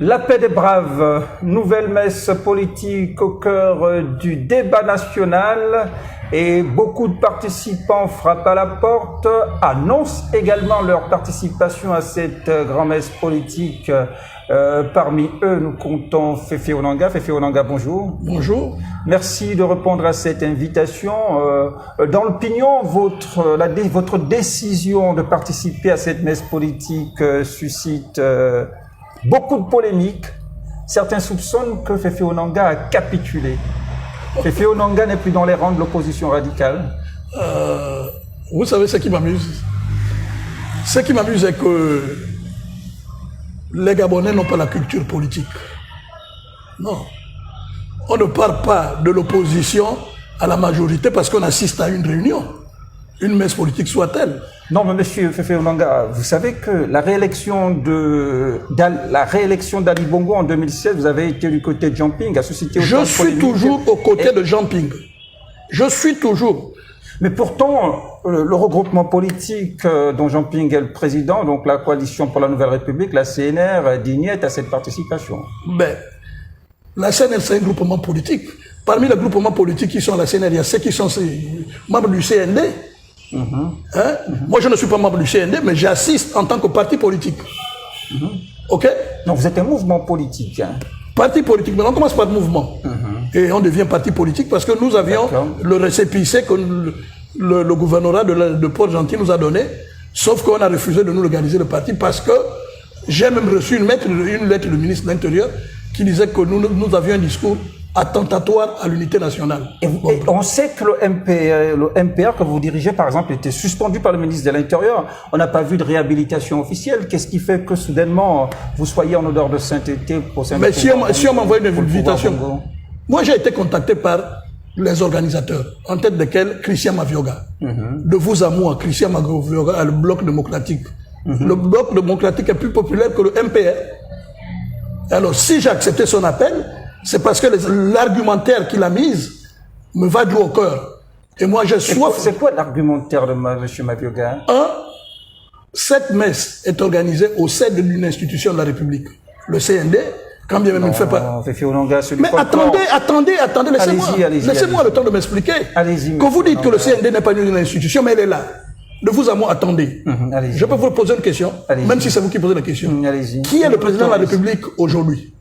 La paix des braves, nouvelle messe politique au cœur du débat national et beaucoup de participants frappent à la porte, annoncent également leur participation à cette grand-messe politique. Parmi eux, nous comptons Féfé Onanga. Féfé Onanga, bonjour. Bonjour. Merci de répondre à cette invitation. Dans l'opinion, votre décision de participer à cette messe politique suscite beaucoup de polémiques. Certains soupçonnent que Féfé Onanga a capitulé. Féfé Onanga n'est plus dans les rangs de l'opposition radicale. Vous savez ce qui m'amuse? Ce qui m'amuse est que les Gabonais n'ont pas la culture politique. Non. On ne parle pas de l'opposition à la majorité parce qu'on assiste à une réunion. Une messe politique soit-elle. Non, mais monsieur Féfé Onanga, vous savez que la réélection d'Ali Bongo en 2016, vous avez été du côté de Jean-Ping, a suscité... Je suis toujours aux côtés de Jean-Ping. Je suis toujours. Mais pourtant, le regroupement politique dont Jean-Ping est le président, donc la Coalition pour la Nouvelle République, la CNR, dit niet à cette participation. Ben, la CNR, c'est un groupement politique. Parmi les groupements politiques qui sont à la CNR, il y a ceux qui sont membres du CND. Moi, je ne suis pas membre du CND, mais j'assiste en tant que parti politique. OK? Donc, vous êtes un mouvement politique. Hein? Parti politique, mais on commence par le mouvement. Et on devient parti politique parce que nous avions le récépissé que le gouvernorat de Port-Gentil nous a donné, sauf qu'on a refusé de nous organiser le parti parce que j'ai même reçu une lettre du ministre de l'Intérieur qui disait que nous avions un discours attentatoire à l'unité nationale. Et on sait que le MPR que vous dirigez, par exemple, était suspendu par le ministre de l'Intérieur. On n'a pas vu de réhabilitation officielle. Qu'est-ce qui fait que soudainement, vous soyez en odeur de sainteté pour Mais si on m'envoie une invitation, moi j'ai été contacté par les organisateurs, en tête desquels Christian Mavioga. De vous à moi, Christian Mavioga a le bloc démocratique. Le bloc démocratique est plus populaire que le MPR. Alors si j'ai accepté son appel, c'est parce que l'argumentaire qu'il a mis me va droit au cœur. Et moi, j'ai soif. C'est quoi l'argumentaire de M. Mavioga? Cette messe est organisée au sein d'une institution de la République. Le CND, quand bien même il ne fait pas. Mais attendez, laissez-moi le temps de m'expliquer. Quand vous dites que le CND n'est pas une institution, mais elle est là. De vous à moi, attendez. Je peux vous poser une question, même si c'est vous qui posez la question. Qui est le président de la République aujourd'hui?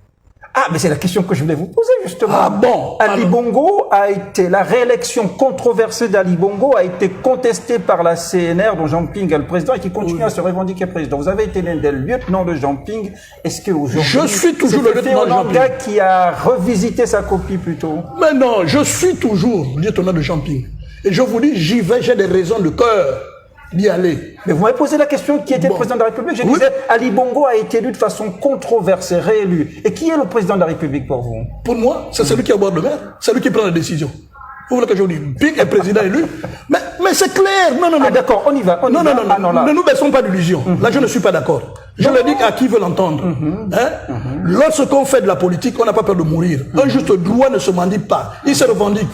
Ah, mais c'est la question que je voulais vous poser, justement. Ah bon? Ali Bongo la réélection controversée d'Ali Bongo a été contestée par la CNR, dont Jean-Ping est le président, et qui continue à se revendiquer président. Vous avez été l'un des lieutenants de Jean-Ping. Est-ce qu'aujourd'hui... Je suis toujours le lieutenant de Jean-Ping. Qui a revisité sa copie, plutôt. Mais non, je suis toujours lieutenant de Jean-Ping. Et je vous dis, j'y vais, j'ai des raisons de cœur d'y aller. Mais vous m'avez posé la question qui était le président de la République. Je disais, Ali Bongo a été élu de façon controversée, réélu. Et qui est le président de la République pour vous? Pour moi, c'est celui qui est au bord de mer, c'est lui qui prend la décision. Vous voulez que je vous dise, Ping est président élu, mais c'est clair. Non. Ah, d'accord, on y va. Non, ne nous baissons pas d'illusions. Là, je ne suis pas d'accord. Je le dis à qui veut l'entendre. Lorsqu'on fait de la politique, on n'a pas peur de mourir. Un juste droit ne se mendie pas. Il se revendique.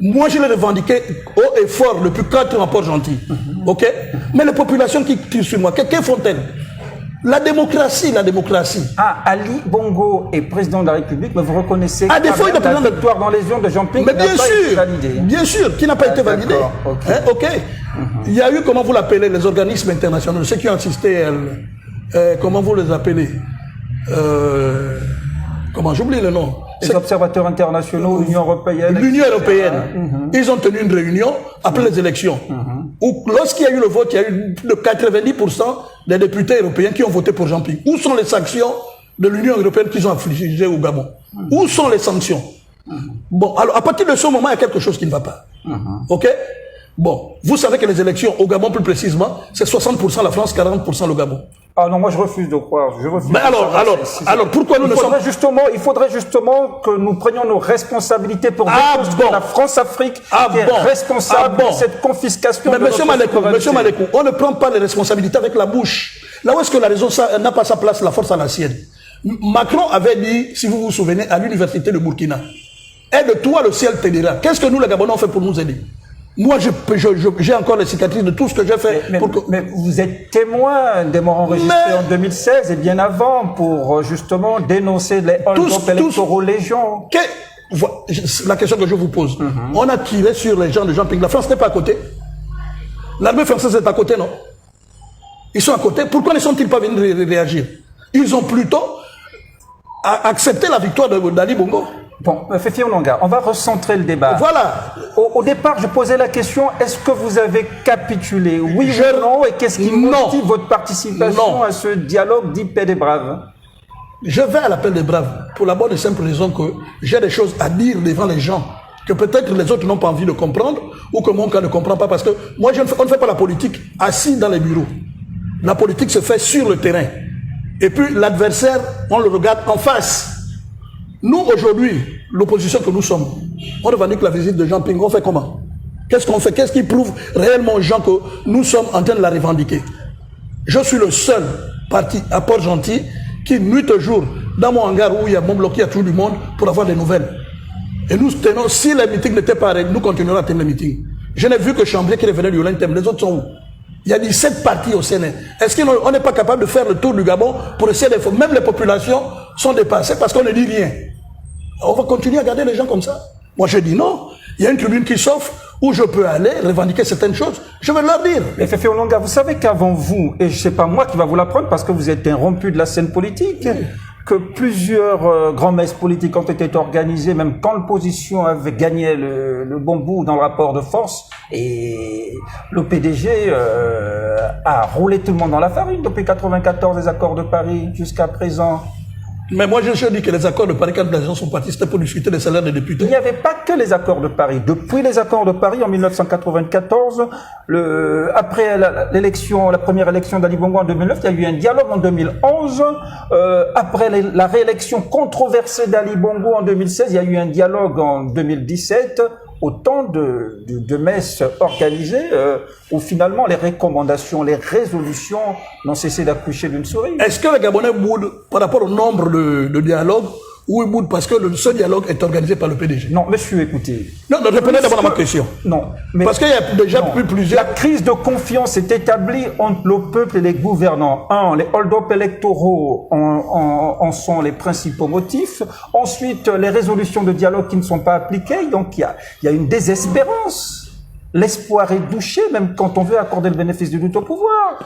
Moi, je l'ai revendiqué haut et fort depuis 4 ans à Port-Gentil. OK? Mais les populations qui tirent sur moi, que font-elles? La démocratie. Ah, Ali Bongo est président de la République, mais vous reconnaissez que la victoire dans les urnes de Jean-Ping n'a pas été validée. Bien sûr, qui n'a pas été validée. OK. Il y a eu, comment vous l'appelez, les organismes internationaux, ceux qui ont assisté, comment vous les appelez? Comment, j'oublie le nom. Les observateurs internationaux, l'Union européenne. L'Union européenne. Ils ont tenu une réunion après les élections. Où, lorsqu'il y a eu le vote, il y a eu plus de 90% des députés européens qui ont voté pour Jean-Ping. Où sont les sanctions de l'Union européenne qu'ils ont infligées au Gabon? Où sont les sanctions? Bon, alors à partir de ce moment, il y a quelque chose qui ne va pas. OK? Bon, vous savez que les élections au Gabon, plus précisément, c'est 60% la France, 40% le Gabon. Ah non, moi je refuse de croire. Mais alors pourquoi nous ne sommes... Il faudrait justement que nous prenions nos responsabilités pour déconstruire la France-Afrique qui est responsable de cette confiscation. Mais monsieur Malekou, on ne prend pas les responsabilités avec la bouche. Là où est-ce que la raison n'a pas sa place, la force à la sienne. Macron avait dit, si vous vous souvenez, à l'université de Burkina, aide-toi, le ciel t'aidera. Qu'est-ce que nous, les Gabonais, on fait pour nous aider? Moi, j'ai encore les cicatrices de tout ce que j'ai fait. Mais vous êtes témoin des morts enregistrés en 2016 et bien avant pour justement dénoncer les hold-up électoraux légion. La question que je vous pose, on a tiré sur les gens de Jean-Pierre. La France n'est pas à côté. L'armée française est à côté, non? Ils sont à côté. Pourquoi ne sont-ils pas venus réagir? Ils ont plutôt accepté la victoire d'Ali Bongo. Bon, Féfi Onanga, on va recentrer le débat. Voilà. Au départ, je posais la question, est-ce que vous avez capitulé? Oui ou non? Et qu'est-ce qui motive votre participation à ce dialogue dit paix des braves? Je vais à l'appel des braves pour la bonne et simple raison que j'ai des choses à dire devant les gens que peut-être les autres n'ont pas envie de comprendre ou que mon cas ne comprend pas parce que moi, on ne fait pas la politique assis dans les bureaux. La politique se fait sur le terrain. Et puis l'adversaire, on le regarde en face. Nous, aujourd'hui, l'opposition que nous sommes, on revendique la visite de Jean Ping. On fait comment? Qu'est-ce qu'on fait? Qu'est-ce qui prouve réellement aux gens que nous sommes en train de la revendiquer? Je suis le seul parti à Port-Gentil qui, nuit et jour, dans mon hangar où il y a mon bloc, il y a tout le monde pour avoir des nouvelles. Et nous tenons, si les meetings n'étaient pas arrêtés, nous continuerons à tenir les meetings. Je n'ai vu que Chambrier qui revenait du Lenthem. Les autres sont où? Il y a 17 partis au Sénat. Est-ce qu'on n'est pas capable de faire le tour du Gabon pour essayer de... Même les populations sont dépassées parce qu'on ne dit rien. On va continuer à garder les gens comme ça. Moi, je dis non. Il y a une tribune qui s'offre où je peux aller revendiquer certaines choses. Je vais leur dire. Mais Féfi Onanga, vous savez qu'avant vous, et ce n'est pas moi qui va vous l'apprendre parce que vous êtes interrompu de la scène politique, que plusieurs grands messes politiques ont été organisées, même quand l'opposition avait gagné le bon bout dans le rapport de force, et le PDG a roulé tout le monde dans la farine depuis 1994, les accords de Paris jusqu'à présent. Mais moi, je dis que les accords de Paris, quand les gens sont partis, c'était pour discuter des salaires des députés. Il n'y avait pas que les accords de Paris. Depuis les accords de Paris, en 1994, après la première élection d'Ali Bongo en 2009, il y a eu un dialogue en 2011. Après la réélection controversée d'Ali Bongo en 2016, il y a eu un dialogue en 2017. Autant de messes organisées où finalement les recommandations, les résolutions n'ont cessé d'accoucher d'une souris. Est-ce que les Gabonais boudent par rapport au nombre de dialogues ou ils boudent parce que ce dialogue est organisé par le PDG? Non, monsieur, écoutez. Non, répondez d'abord à ma question. Non. Mais parce qu'il y a déjà plusieurs... La crise de confiance est établie entre le peuple et les gouvernants. Les hold-up électoraux en sont les principaux motifs. Ensuite, les résolutions de dialogue qui ne sont pas appliquées. Donc, il y a une désespérance. L'espoir est douché, même quand on veut accorder le bénéfice du doute au pouvoir.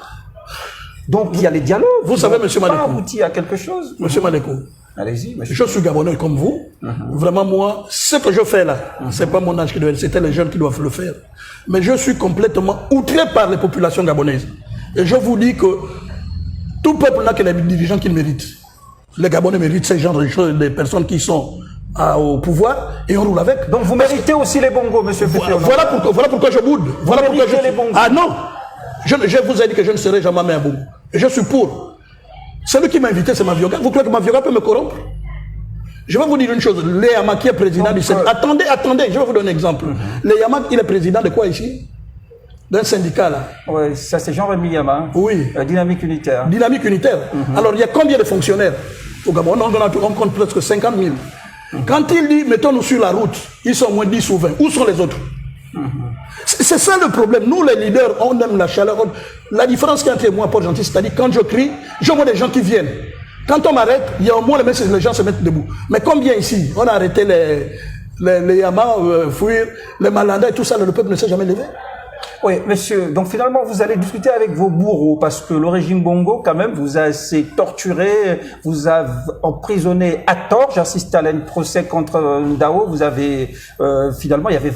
Donc, il y a les dialogues. Vous savez, monsieur Maleko. Pas abouti à quelque chose. Monsieur Maleko. Allez-y, monsieur. Je suis Gabonais comme vous. Vraiment, moi, ce que je fais là, c'est pas mon âge qui doit être, c'était les jeunes qui doivent le faire. Mais je suis complètement outré par les populations gabonaises. Et je vous dis que tout peuple n'a que les dirigeants qu'il mérite. Les Gabonais méritent ces genres de choses, des personnes qui sont au pouvoir et on roule avec. Donc vous méritez aussi les bongos, monsieur Féfi. Voilà pourquoi je boude. Voilà pourquoi les bongos. Ah non, je vous ai dit que je ne serai jamais un bongo. Et je suis pour. Celui qui m'a invité, c'est Mavioga. Vous croyez que Mavioga peut me corrompre? Je vais vous dire une chose. Léama qui est président du Sénat. Attendez, je vais vous donner un exemple. Léama, il est président de quoi ici? D'un syndicat là. Oui, ça c'est Jean-Rémy Yama. Oui. Dynamique unitaire. Dynamique unitaire. Alors il y a combien de fonctionnaires au Gabon? On compte presque 50 000. Quand il dit, mettons-nous sur la route, ils sont au moins 10 ou 20. Où sont les autres? C'est ça le problème. Nous, les leaders, on aime la chaleur. La différence entre moi et Port-Gentil, c'est-à-dire quand je crie, je vois des gens qui viennent. Quand on m'arrête, il y a au moins les gens se mettent debout. Mais combien ici? On a arrêté les Yamas, fuir, les Malanda et tout ça, le peuple ne s'est jamais levé. Oui, monsieur, donc finalement, vous allez discuter avec vos bourreaux, parce que le régime Bongo, quand même, vous a assez torturé, vous a emprisonné à tort. J'assiste à un procès contre Ndao, vous avez, finalement, il y avait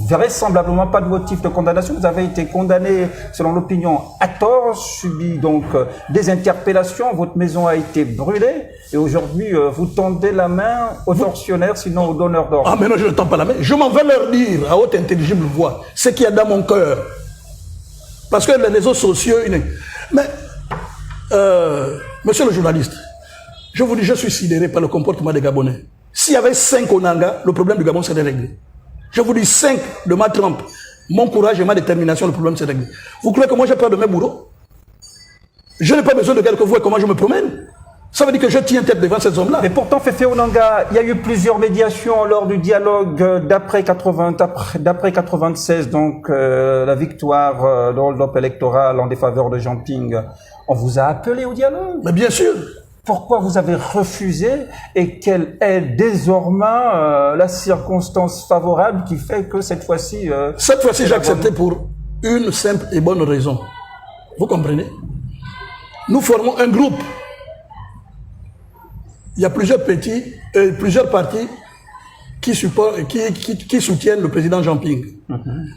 vraisemblablement pas de motif de condamnation. Vous avez été condamné, selon l'opinion, à tort, subi donc des interpellations, votre maison a été brûlée, et aujourd'hui, vous tendez la main aux tortionnaires, sinon aux donneurs d'ordre. Ah, mais non, je ne tends pas la main. Je m'en vais leur dire, à haute intelligible voix, ce qu'il y a dans mon cœur. Parce que les réseaux sociaux... Mais, monsieur le journaliste, je vous dis, je suis sidéré par le comportement des Gabonais. S'il y avait 5 Onanga, le problème du Gabon serait réglé. Je vous dis 5 de ma trempe. Mon courage et ma détermination, le problème serait réglé. Vous croyez que moi j'ai peur de mes bourreaux? Je n'ai pas besoin de quelques voix comment je me promène. Ça veut dire que je tiens tête devant ces hommes-là. Mais pourtant, Féfé Onanga, il y a eu plusieurs médiations lors du dialogue d'après 96, donc la victoire de hold-up électoral en défaveur de Jean Ping. On vous a appelé au dialogue? Mais bien sûr. Pourquoi vous avez refusé et quelle est désormais la circonstance favorable qui fait que cette fois-ci... Cette fois-ci, j'ai accepté pour une simple et bonne raison. Vous comprenez? Nous formons un groupe. Il y a plusieurs partis qui soutiennent le président Jean Ping.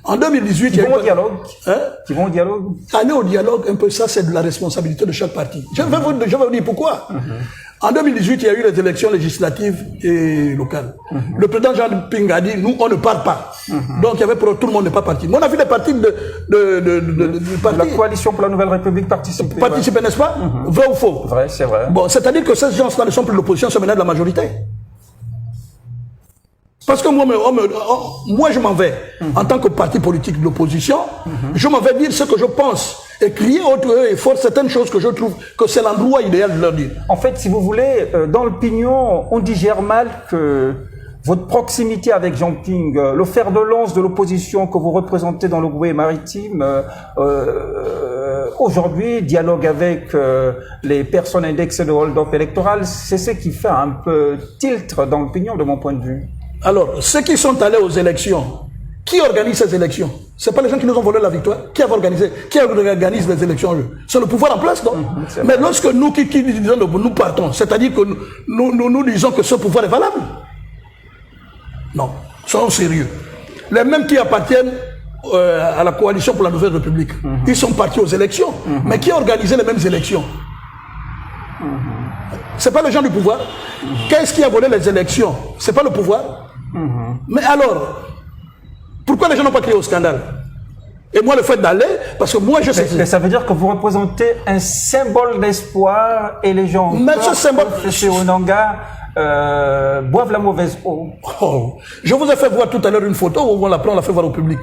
En 2018, Qui vont au dialogue. Hein? Qui vont au dialogue. Aller au dialogue, un peu ça, c'est de la responsabilité de chaque parti. Je vais vous dire pourquoi. En 2018, il y a eu les élections législatives et locales. Le président Jean Ping a dit, nous, on ne part pas. Donc, il y avait pour tout le monde n'est pas parti. Mais on a vu les partis de la coalition pour la Nouvelle République participer. Participer, n'est-ce pas? Vrai ou faux? Vrai, c'est vrai. Bon, c'est-à-dire que ces gens-là ne sont plus l'opposition, c'est maintenant de la majorité. Parce que moi, je m'en vais, en tant que parti politique de l'opposition, je m'en vais dire ce que je pense et crier haut et fort certaines choses que je trouve que c'est l'endroit idéal de leur dire. En fait, si vous voulez, dans l'opinion, on digère mal que votre proximité avec Jean Ping, le fer de lance de l'opposition que vous représentez dans le Goué maritime, aujourd'hui, dialogue avec les personnes indexées de hold-up électoral, c'est ce qui fait un peu tilt dans l'opinion de mon point de vue. Alors, ceux qui sont allés aux élections, qui organise ces élections? Ce n'est pas les gens qui nous ont volé la victoire. Qui organise les élections? C'est le pouvoir en place, non? Mais lorsque nous, qui disons, nous partons, c'est-à-dire que nous disons que ce pouvoir est valable. Non, soyons sérieux. Les mêmes qui appartiennent à la coalition pour la Nouvelle République, ils sont partis aux élections. Mais qui a organisé les mêmes élections? Ce n'est pas les gens du pouvoir. Qu'est-ce qui a volé les élections? Ce n'est pas le pouvoir. Mais alors, pourquoi les gens n'ont pas crié au scandale? Et moi, le fait d'aller, parce que moi, je sais... Mais ça veut dire que vous représentez un symbole d'espoir et les gens... Mais ce symbole... Chez Onanga, boivent la mauvaise eau. Oh. Je vous ai fait voir tout à l'heure une photo où on l'a fait voir au public.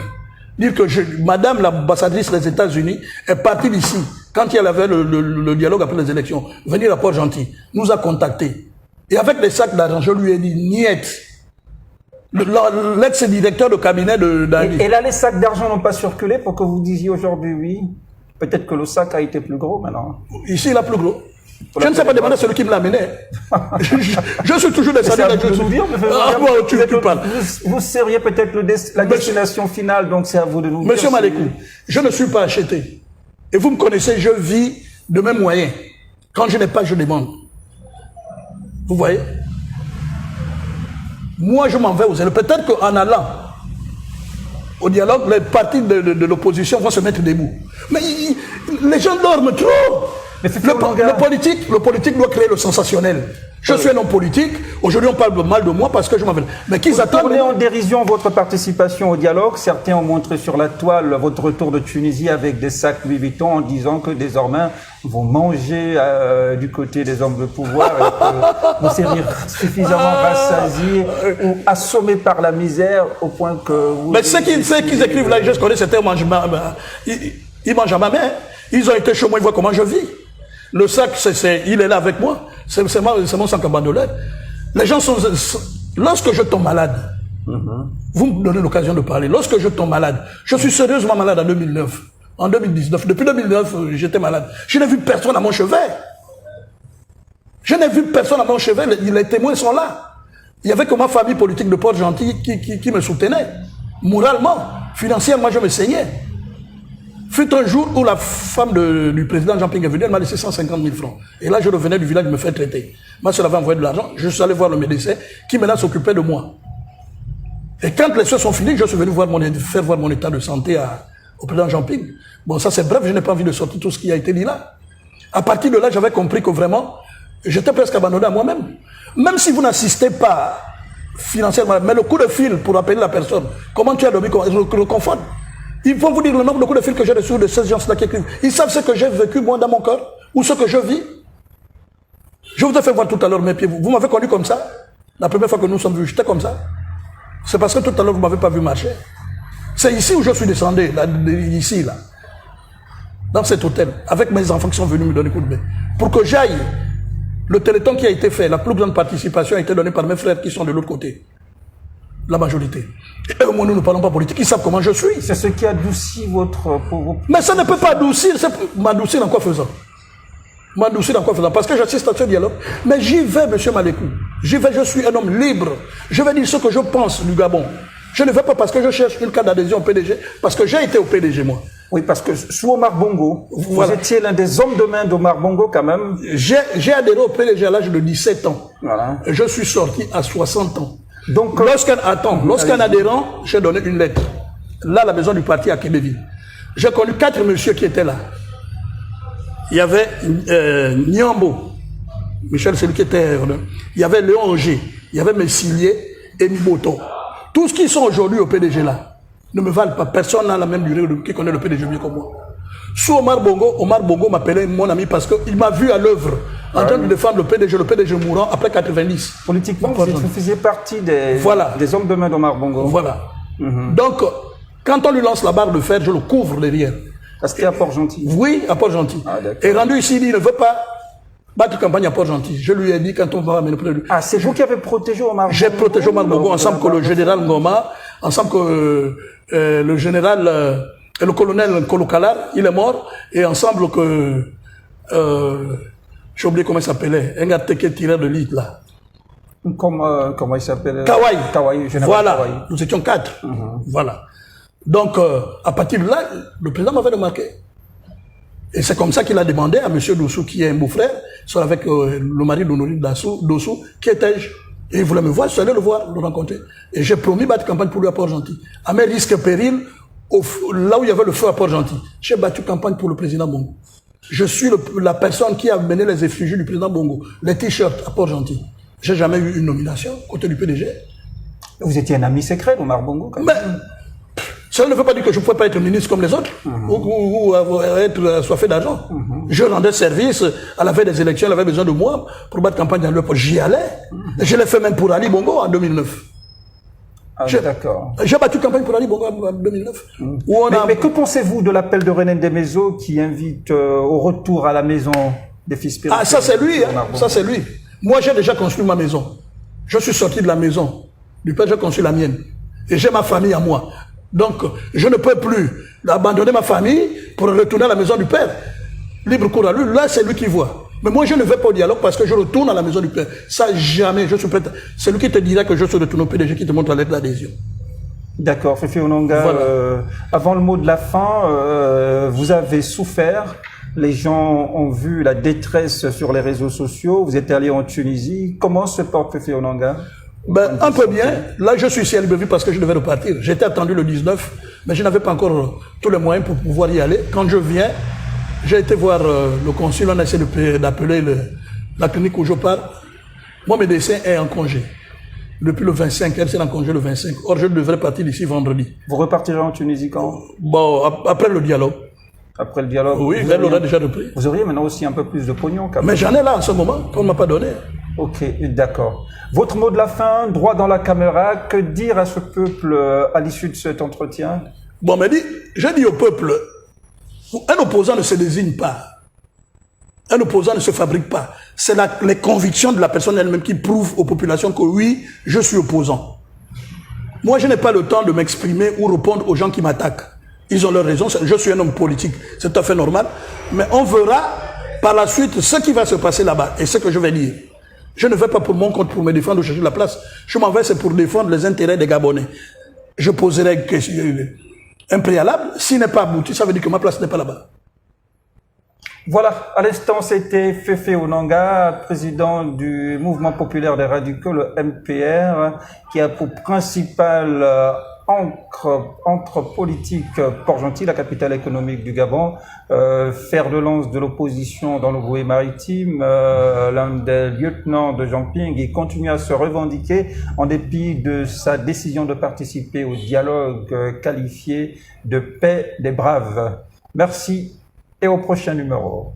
Dire que Madame l'ambassadrice des États-Unis est partie d'ici, quand il y avait le dialogue après les élections, venir à Port-Gentil, nous a contactés. Et avec des sacs d'argent, je lui ai dit, niet. L'ex-directeur de cabinet d'Ali. Et là, les sacs d'argent n'ont pas circulé pour que vous disiez aujourd'hui oui. Peut-être que le sac a été plus gros maintenant. Ici, il a plus gros. Je ne sais pas demander celui qui me l'a amené. je suis toujours descendu à vous de dire. Vous seriez peut-être la destination finale, donc c'est à vous de nous dire. Monsieur Malekou, je ne suis pas acheté. Et vous me connaissez, je vis de mes moyens. Quand je n'ai pas, je demande. Vous voyez? Moi, je m'en vais aux élections. Peut-être qu'en allant au dialogue, les partis de l'opposition vont se mettre debout. Mais les gens dorment trop. Le politique doit créer le sensationnel. Je suis un homme politique. Aujourd'hui, on parle mal de moi parce que je m'en vais. Mais qu'ils attendent. Vous tournez en dérision votre participation au dialogue. Certains ont montré sur la toile votre retour de Tunisie avec des sacs Louis Vuitton en disant que désormais vous mangez du côté des hommes de pouvoir et que vous serez suffisamment rassasiés ou assommés par la misère au point que vous... Mais ceux qui écrivent là, je connais, c'était ils mangent à ma main. Ils ont été chez moi, ils voient comment je vis. Le sac, il est là avec moi. C'est mon sac à bandolette. Les gens sont... Lorsque je tombe malade, vous me donnez l'occasion de parler. Lorsque je tombe malade, je suis sérieusement malade en 2009. En 2019. Depuis 2009, j'étais malade. Je n'ai vu personne à mon chevet. Je n'ai vu personne à mon chevet. Les témoins sont là. Il y avait que ma famille politique de Port-Gentil qui me soutenait. Moralement, financièrement, je me saignais. Fut un jour où la femme du président Jean Ping est venue, elle m'a laissé 150 000 francs. Et là, je revenais du village me faire traiter. Ma soeur avait envoyé de l'argent, je suis allé voir le médecin qui maintenant s'occupait de moi. Et quand les soins sont finis, je suis venu faire voir mon état de santé au président Jean Ping. Bon, ça c'est bref, je n'ai pas envie de sortir tout ce qui a été dit là. À partir de là, j'avais compris que vraiment, j'étais presque abandonné à moi-même. Même si vous n'assistez pas financièrement, mais le coup de fil pour appeler la personne, comment tu as dormi, le confort. Il faut vous dire le nombre de coups de fil que j'ai reçus de ces gens-là qui écrivent. Ils savent ce que j'ai vécu, moi, dans mon cœur, ou ce que je vis. Je vous ai fait voir tout à l'heure mes pieds. Vous m'avez connu comme ça. La première fois que nous sommes vus, j'étais comme ça. C'est parce que tout à l'heure, vous ne m'avez pas vu marcher. C'est ici où je suis descendu, là, ici, là. Dans cet hôtel, avec mes enfants qui sont venus me donner coup de main. Pour que j'aille Le téléthon qui a été fait, la plus grande participation a été donnée par mes frères qui sont de l'autre côté. La majorité. Et moi, nous ne parlons pas politique, ils savent comment je suis. C'est ce qui adoucit votre... Mais ça ne peut pas adoucir, m'adoucir en quoi faisant? M'adoucir en quoi faisant? Parce que j'assiste à ce dialogue. Mais j'y vais, monsieur Malekou. J'y vais, je suis un homme libre. Je vais dire ce que je pense du Gabon. Je ne vais pas parce que je cherche une carte d'adhésion au PDG, parce que j'ai été au PDG, moi. Oui, parce que sous Omar Bongo, vous étiez l'un des hommes de main d'Omar Bongo quand même. J'ai adhéré au PDG à l'âge de 17 ans. Voilà. Et je suis sorti à 60 ans. Donc, lorsqu'un adhérent, j'ai donné une lettre. Là, à la maison du parti à Québéville. J'ai connu 4 messieurs qui étaient là. Il y avait Niambo, Michel, celui qui était... Il y avait Léon Auger, il y avait Messilier et Miboto. Tous qui sont aujourd'hui au PDG là ne me valent pas. Personne n'a la même durée qui connaît le PDG mieux que moi. Sous Omar Bongo m'appelait mon ami parce qu'il m'a vu à l'œuvre en train de défendre le PDG mourant après 90. Politiquement, vous faisiez partie des hommes de main d'Omar Bongo. Voilà. Donc, quand on lui lance la barre de fer, je le couvre derrière. C'était à Port-Gentil. Oui, à Port-Gentil. Et rendu ici, il ne veut pas battre campagne à Port-Gentil. Je lui ai dit quand on va amener le... Ah, c'est vous qui avez protégé Omar Bongo? J'ai protégé Omar Bongo ensemble que le général Ngoma, ensemble que le général... Et le colonel Kolo Kalar, il est mort, et ensemble que... j'ai oublié comment il s'appelait, un gars qui tirait de l'île, là. Comment il s'appelait? Kawai. Voilà, Kawai. Nous étions 4. Voilà. Donc, à partir de là, le président m'avait remarqué. Et c'est comme ça qu'il a demandé à M. Dossou, qui est un beau-frère, soit avec le mari d'Honorine Dossou, qui était... Et il voulait me voir, je suis allé le voir, le rencontrer. Et j'ai promis battre campagne pour lui à Port-Gentil. À mes risques et périls, là où il y avait le feu à Port-Gentil, j'ai battu campagne pour le président Bongo. Je suis la personne qui a mené les effigies du président Bongo, les t-shirts à Port-Gentil. J'ai jamais eu une nomination côté du PDG. Vous étiez un ami secret d'Omar Bongo quand même. Mais ça ne veut pas dire que je ne pouvais pas être ministre comme les autres, ou être assoiffé d'argent. Je rendais service à la veille des élections, elle avait besoin de moi pour battre campagne dans le port. J'y allais. Je l'ai fait même pour Ali Bongo en 2009. Ah, d'accord. J'ai battu campagne pour Ali Bongo en 2009. Mais que pensez-vous de l'appel de René Desmaisons qui invite au retour à la maison des fils spirituels? Ah, ça c'est lui, hein. Ça c'est lui. Moi j'ai déjà construit ma maison. Je suis sorti de la maison. Du père, j'ai construit la mienne. Et j'ai ma famille à moi. Donc, je ne peux plus abandonner ma famille pour retourner à la maison du père. Libre cours à lui. Là, c'est lui qui voit. Mais moi, je ne vais pas au dialogue parce que je retourne à la maison du père. Ça, jamais. Je suis prêt. C'est lui qui te dira que je suis retourné au PDG qui te montre la lettre d'adhésion. D'accord. Fifi Ononga, voilà. Avant le mot de la fin, vous avez souffert. Les gens ont vu la détresse sur les réseaux sociaux. Vous êtes allé en Tunisie. Comment se porte Fifi Ononga? Ben, un peu bien. Là, je suis ici à Libreville parce que je devais repartir. J'étais attendu le 19, mais je n'avais pas encore tous les moyens pour pouvoir y aller. Quand je viens, j'ai été voir le consul, on a essayé d'appeler la clinique où je pars. Mon médecin est en congé. Depuis le 25, elle est en congé le 25. Or, je devrais partir d'ici vendredi. Vous repartirez en Tunisie quand? Bon, après le dialogue. Après le dialogue? Oui, elle l'aura déjà repris. Vous auriez maintenant aussi un peu plus de pognon quand même. Mais j'en ai là en ce moment, qu'on ne m'a pas donné. Ok, d'accord. Votre mot de la fin, droit dans la caméra, que dire à ce peuple à l'issue de cet entretien? Bon, mais j'ai dit au peuple, un opposant ne se désigne pas. Un opposant ne se fabrique pas. C'est les convictions de la personne elle-même qui prouvent aux populations que oui, je suis opposant. Moi, je n'ai pas le temps de m'exprimer ou répondre aux gens qui m'attaquent. Ils ont leur raison, je suis un homme politique, c'est tout à fait normal. Mais on verra par la suite ce qui va se passer là-bas et ce que je vais dire. Je ne vais pas pour mon compte pour me défendre ou chercher la place. Je m'en vais, c'est pour défendre les intérêts des Gabonais. Je poserai un préalable. S'il n'est pas abouti, ça veut dire que ma place n'est pas là-bas. Voilà, à l'instant, c'était Féfé Ononga, président du Mouvement populaire des radicaux, le MPR, qui a pour principal entre politique Port-Gentil, la capitale économique du Gabon, fer de lance de l'opposition dans le Boué maritime, l'un des lieutenants de Jean-Ping, il continue à se revendiquer en dépit de sa décision de participer au dialogue qualifié de paix des braves. Merci et au prochain numéro.